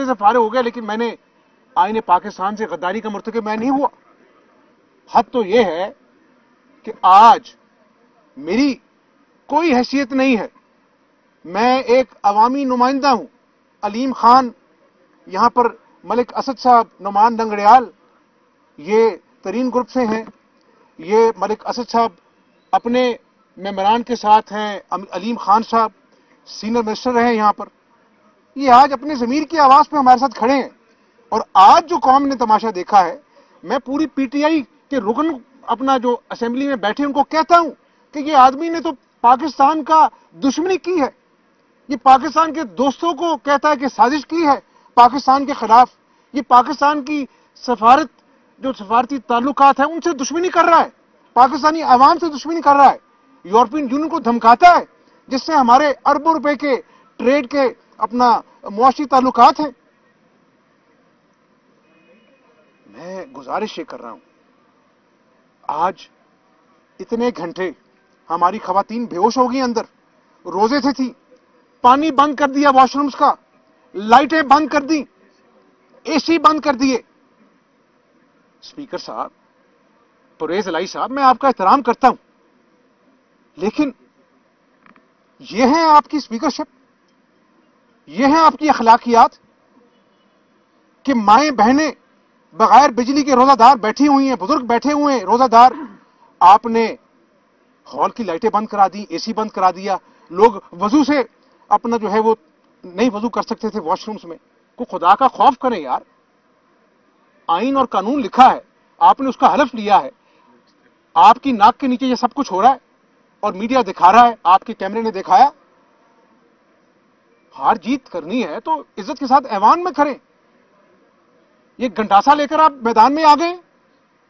عہدے سے فارغ ہو گیا لیکن میں نے آئین پاکستان سے غداری کا مرتکب میں نہیں ہوا. حد تو یہ ہے کہ آج میری کوئی حیثیت نہیں ہے, میں ایک عوامی نمائندہ ہوں. علیم خان یہاں پر, ملک اسد صاحب, نعمان دنگڑیال یہ ترین گروپ سے ہیں, یہ ملک اسد صاحب اپنے ممبران کے ساتھ ہیں, علیم خان صاحب سینئر منسٹر رہے یہاں پر, یہ آج اپنے ضمیر کی آواز پہ ہمارے ساتھ کھڑے ہیں. اور آج جو قوم نے تماشا دیکھا ہے, میں پوری پی ٹی آئی کے رکن اپنا جو اسمبلی میں بیٹھے ان کو کہتا ہوں کہ یہ آدمی نے تو پاکستان کا دشمنی کی ہے, یہ پاکستان کے دوستوں کو کہتا ہے کہ سازش کی ہے پاکستان کے خلاف, یہ پاکستان کی سفارت جو سفارتی تعلقات ہیں ان سے دشمنی کر رہا ہے, پاکستانی عوام سے دشمنی کر رہا ہے, یورپین یونین کو دھمکاتا ہے جس سے ہمارے اربوں روپے کے ٹریڈ کے اپنا معاشی تعلقات ہیں. میں گزارش یہ کر رہا ہوں, آج اتنے گھنٹے ہماری خواتین بے ہوش ہو گئی, اندر روزے سے تھی, پانی بند کر دیا واش رومز کا, لائٹیں بند کر دی, اے سی بند کر دیے. اسپیکر صاحب, پرویز الہی صاحب, میں آپ کا احترام کرتا ہوں لیکن یہ ہیں آپ کی اسپیکرشپ, یہ ہیں آپ کی اخلاقیات کہ مائیں بہنیں بغیر بجلی کے روزہ دار بیٹھی ہوئی ہیں, بزرگ بیٹھے ہوئے ہیں روزہ دار, آپ نے ہال کی لائٹیں بند کرا دی, اے سی بند کرا دیا, لوگ وضو سے اپنا جو ہے وہ نہیں وضو کر سکتے تھے واش رومز میں. کو خدا کا خوف کریں یار, آئین اور قانون لکھا ہے, آپ نے اس کا حلف لیا ہے, آپ کی ناک کے نیچے یہ سب کچھ ہو رہا ہے اور میڈیا دکھا رہا ہے, آپ کے کیمرے نے دکھایا. ہار جیت کرنی ہے تو عزت کے ساتھ ایوان میں کریں. یہ گنڈاسا لے کر آپ میدان میں آ گئے,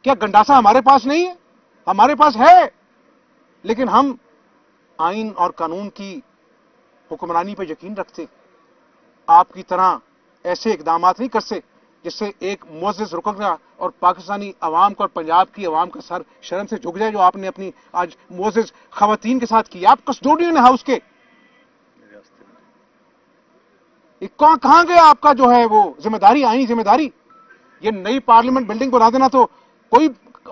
کیا گنڈاسا ہمارے پاس نہیں ہے؟ ہمارے پاس ہے, لیکن ہم آئین اور قانون کی حکمرانی پہ یقین رکھتے. آپ کی طرح ایسے اقدامات نہیں کرتے جس سے ایک معزز رکن اور پاکستانی عوام کا اور پنجاب کی عوام کا سر شرم سے جھک جائے, جو آپ نے اپنی آج معزز خواتین کے ساتھ کیا. آپ کسٹوڈین ہاؤس کے, کہاں گیا آپ کا جو ہے وہ ذمہ داری, آئینی ذمہ داری؟ یہ نئی پارلیمنٹ بلڈنگ بنا دینا تو کوئی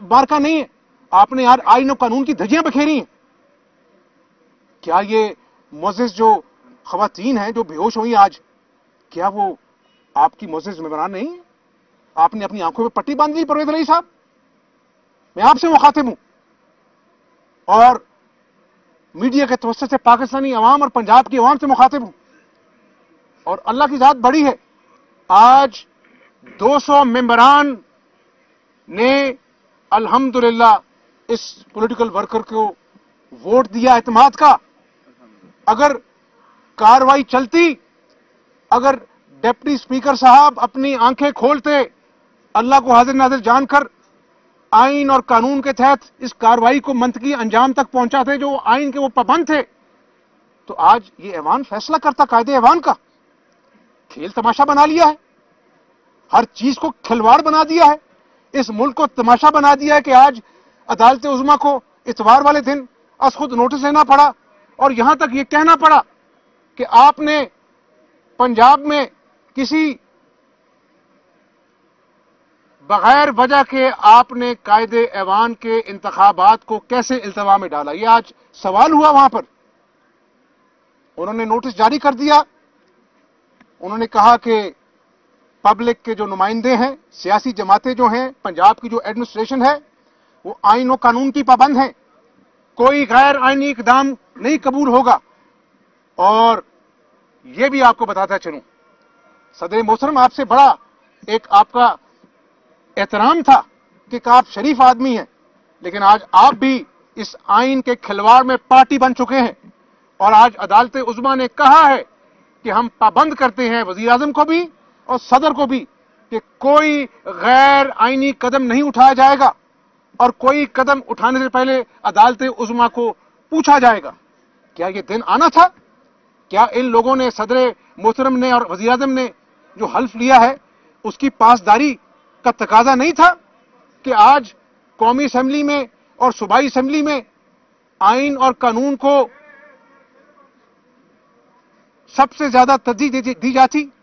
بارکا نہیں ہے, آپ نے یار آئین و قانون کی دھجیاں بکھیری ہیں. کیا یہ معزز جو خواتین ہیں جو بے ہوش ہوئی آج, کیا وہ آپ کی معزز ممبران نہیں ہیں؟ آپ نے اپنی آنکھوں میں پٹی باندھ لی. پرویز الہی صاحب, میں آپ سے مخاطب ہوں اور میڈیا کے توسط سے پاکستانی عوام اور پنجاب کی عوام سے مخاطب ہوں, اور اللہ کی ذات بڑی ہے, آج 200 ممبران نے الحمدللہ اس پولیٹیکل ورکر کو ووٹ دیا اعتماد کا. اگر کاروائی چلتی, اگر ڈپٹی اسپیکر صاحب اپنی آنکھیں کھولتے, اللہ کو حاضر ناظر جان کر آئین اور قانون کے تحت اس کاروائی کو منطقی انجام تک پہنچاتے جو آئین کے وہ پابند تھے, تو آج یہ ایوان فیصلہ کرتا. قاعدے ایوان کا کھیل تماشا بنا لیا ہے, ہر چیز کو کھلواڑ بنا دیا ہے, اس ملک کو تماشا بنا دیا ہے کہ آج عدالت عظمیٰ کو اتوار والے دن از خود نوٹس لینا پڑا اور یہاں تک یہ کہنا پڑا کہ آپ نے پنجاب میں کسی بغیر وجہ کے آپ نے قائد ایوان کے انتخابات کو کیسے التوا میں ڈالا. یہ آج سوال ہوا وہاں پر. انہوں نے نوٹس جاری کر دیا, انہوں نے کہا کہ پبلک کے جو نمائندے ہیں, سیاسی جماعتیں جو ہیں, پنجاب کی جو ایڈمنسٹریشن ہے وہ آئین و قانون کی پابند ہیں, کوئی غیر آئینی اقدام نہیں قبول ہوگا. اور یہ بھی آپ کو بتاتا چلوں, صدر محترم آپ سے بڑا ایک آپ کا احترام تھا کہ آپ شریف آدمی ہیں, لیکن آج آپ بھی اس آئین کے کھلواڑ میں پارٹی بن چکے ہیں. اور آج عدالت عظمیٰ نے کہا ہے کہ ہم پابند کرتے ہیں وزیر اعظم کو بھی اور صدر کو بھی کہ کوئی غیر آئینی قدم نہیں اٹھایا جائے گا, اور کوئی قدم اٹھانے سے پہلے عدالت عظمیٰ کو پوچھا جائے گا. کیا یہ دن آنا تھا؟ کیا ان لوگوں نے, صدر محترم نے اور وزیر اعظم نے جو حلف لیا ہے اس کی پاسداری کا تقاضا نہیں تھا کہ آج قومی اسمبلی میں اور صوبائی اسمبلی میں آئین اور قانون کو سب سے زیادہ ترجیح دی جاتی؟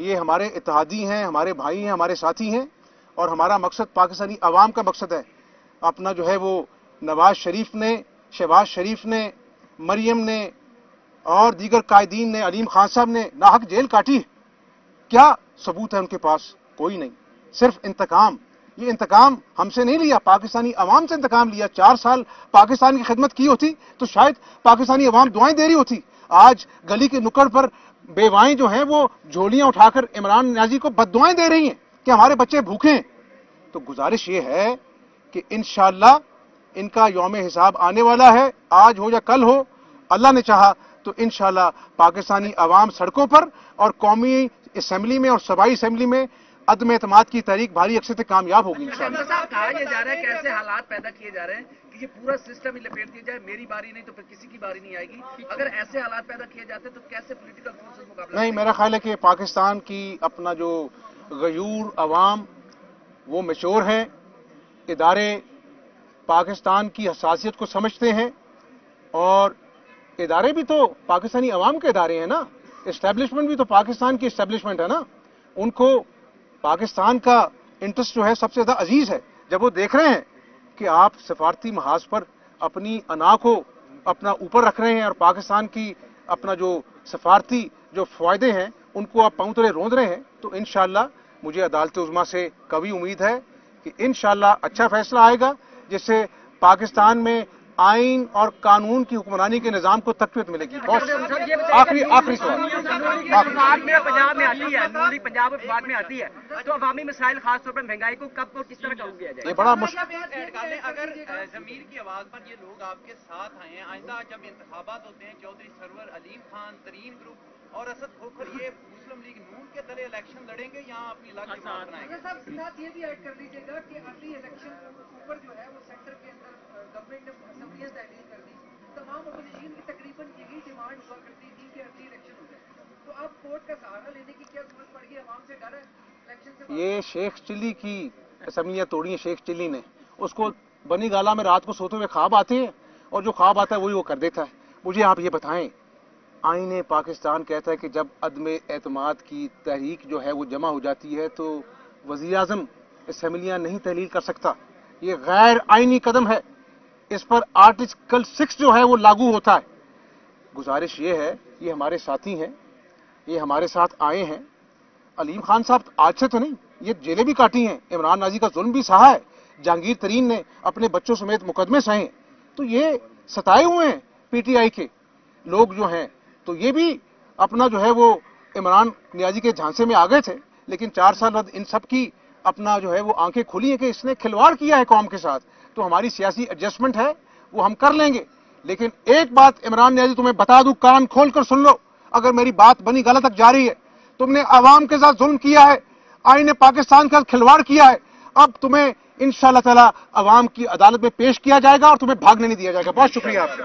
یہ ہمارے اتحادی ہیں, ہمارے بھائی ہیں, ہمارے ساتھی ہیں, اور ہمارا مقصد پاکستانی عوام کا مقصد ہے. اپنا جو ہے وہ نواز شریف نے, شہباز شریف نے, مریم نے اور دیگر قائدین نے, علیم خان صاحب نے ناحق جیل کاٹی ہے. کیا ثبوت ہے ان کے پاس؟ کوئی نہیں. صرف انتقام. یہ انتقام ہم سے نہیں لیا, پاکستانی عوام سے انتقام لیا. 4 سال پاکستان کی خدمت کی ہوتی تو شاید پاکستانی عوام دعائیں دے رہی ہوتی. آج گلی کے نکڑ پر بیوائیں جو ہیں وہ جھولیاں اٹھا کر عمران نیازی کو بد دعائیں دے رہی ہیں کہ ہمارے بچے بھوکے ہیں. تو گزارش یہ ہے کہ انشاءاللہ ان کا یوم حساب آنے والا ہے, آج ہو یا کل ہو, اللہ نے چاہا تو انشاءاللہ پاکستانی عوام سڑکوں پر اور قومی اسمبلی میں اور صوبائی اسمبلی میں عدم اعتماد کی تحریک بھاری اکثریت سے کامیاب ہوگی انشاءاللہ. صاحب کہا یہ جا رہا ہے کہ ایسے حالات پیدا کیے جا رہے ہیں کہ یہ پورا سسٹم ہی لپیٹ دیا جائے, میری باری نہیں تو پھر کسی کی باری نہیں آئے گی. اگر ایسے حالات پیدا کیے جاتے ہیں تو کیسے پولیٹیکل فورسز مقابلہ؟ نہیں, میرا خیال ہے کہ پاکستان کی اپنا جو غیور عوام وہ میچور ہیں, ادارے پاکستان کی حساسیت کو سمجھتے ہیں, اور ادارے بھی تو پاکستانی عوام کے ادارے ہیں نا, اسٹیبلشمنٹ بھی تو پاکستان کی اسٹیبلشمنٹ ہے نا. ان کو پاکستان کا انٹرسٹ جو ہے سب سے زیادہ عزیز ہے. جب وہ دیکھ رہے ہیں کہ آپ سفارتی محاذ پر اپنی انا کو اپنا اوپر رکھ رہے ہیں اور پاکستان کی اپنا جو سفارتی جو فائدے ہیں ان کو آپ پاؤں تلے روند رہے ہیں, تو انشاءاللہ مجھے عدالت عظمیٰ سے قوی امید ہے کہ انشاءاللہ اچھا فیصلہ آئے گا جس سے پاکستان میں آئین اور قانون کی حکمرانی کے نظام کو تقویت ملے گی. آخری سوال. پنجاب میں آتی ہے, نوری پنجاب افواج میں آتی ہے, تو عوامی مسائل خاص طور پر مہنگائی کو کب اور کس طرح قابو کیا جائے؟ یہ بڑا مشکل. اگر ضمیر کی آواز پر یہ لوگ آپ کے ساتھ آئے ہیں, آئندہ جب انتخابات ہوتے ہیں, چودھری سرور, علیم خان, ترین گروپ اور اسد کھوکھر یہ مسلم لیگ نون کے تلے الیکشن لڑیں گے یا اپنی الگ جماعت بنائیں گے؟ ساتھ یہ بھی ایڈ کر لیجیے گا کہ اگلی الیکشن اوپر جو ہے وہ سینٹر کے اندر گورنمنٹ نے اسمبلیاں تحلیل کر دی. تمام اپوزیشن کی تقریباً یہی ڈیمانڈ ہوا کرتی تھی کہ اگلی الیکشن ہو جائے. تو اب کورٹ کا سہارا لینے کی کیا ضرورت پڑ گئی؟ عوام سے ڈر ہے الیکشن سے؟ یہ شیخ چلی کی اسمبلیاں توڑی ہیں شیخ چلی نے. اس کو بنی گالا میں رات کو سوتے ہوئے خواب آتے ہیں, اور جو خواب آتا ہے وہی وہ کر دیتا ہے. مجھے آپ یہ بتائیں, آئین پاکستان کہتا ہے کہ جب عدم اعتماد کی تحریک جو ہے وہ جمع ہو جاتی ہے تو وزیر اعظم اسمبلیاں نہیں تحلیل کر سکتا. یہ غیر آئینی قدم ہے, اس پر آرٹیکل 6 جو ہے وہ لاگو ہوتا ہے. گزارش یہ ہے, یہ ہمارے ساتھی ہیں, یہ ہمارے ساتھ آئے ہیں. علیم خان صاحب آج سے تو نہیں, یہ جیلیں بھی کاٹی ہیں, عمران نازی کا ظلم بھی سہا ہے, جہانگیر ترین نے اپنے بچوں سمیت مقدمے سہے ہیں. تو یہ ستائے ہوئے ہیں پی ٹی آئی کے لوگ جو ہیں, تو یہ بھی اپنا جو ہے وہ عمران نیازی کے جھانسے میں آ گئے تھے. لیکن 4 سال بعد ان سب کی اپنا جو ہے وہ آنکھیں کھلی ہیں کہ اس نے کھلواڑ کیا ہے قوم کے ساتھ. تو ہماری سیاسی ایڈجسٹمنٹ ہے وہ ہم کر لیں گے. لیکن ایک بات عمران نیازی تمہیں بتا دوں, کان کھول کر سن لو, اگر میری بات بنی غلط تک جا رہی ہے, تم نے عوام کے ساتھ ظلم کیا ہے, آئین پاکستان کے ساتھ کھلواڑ کیا ہے. اب تمہیں انشاءاللہ تعالی عوام کی عدالت میں پیش کیا جائے گا اور تمہیں بھاگنے نہیں دیا جائے گا. بہت شکریہ آپ کا.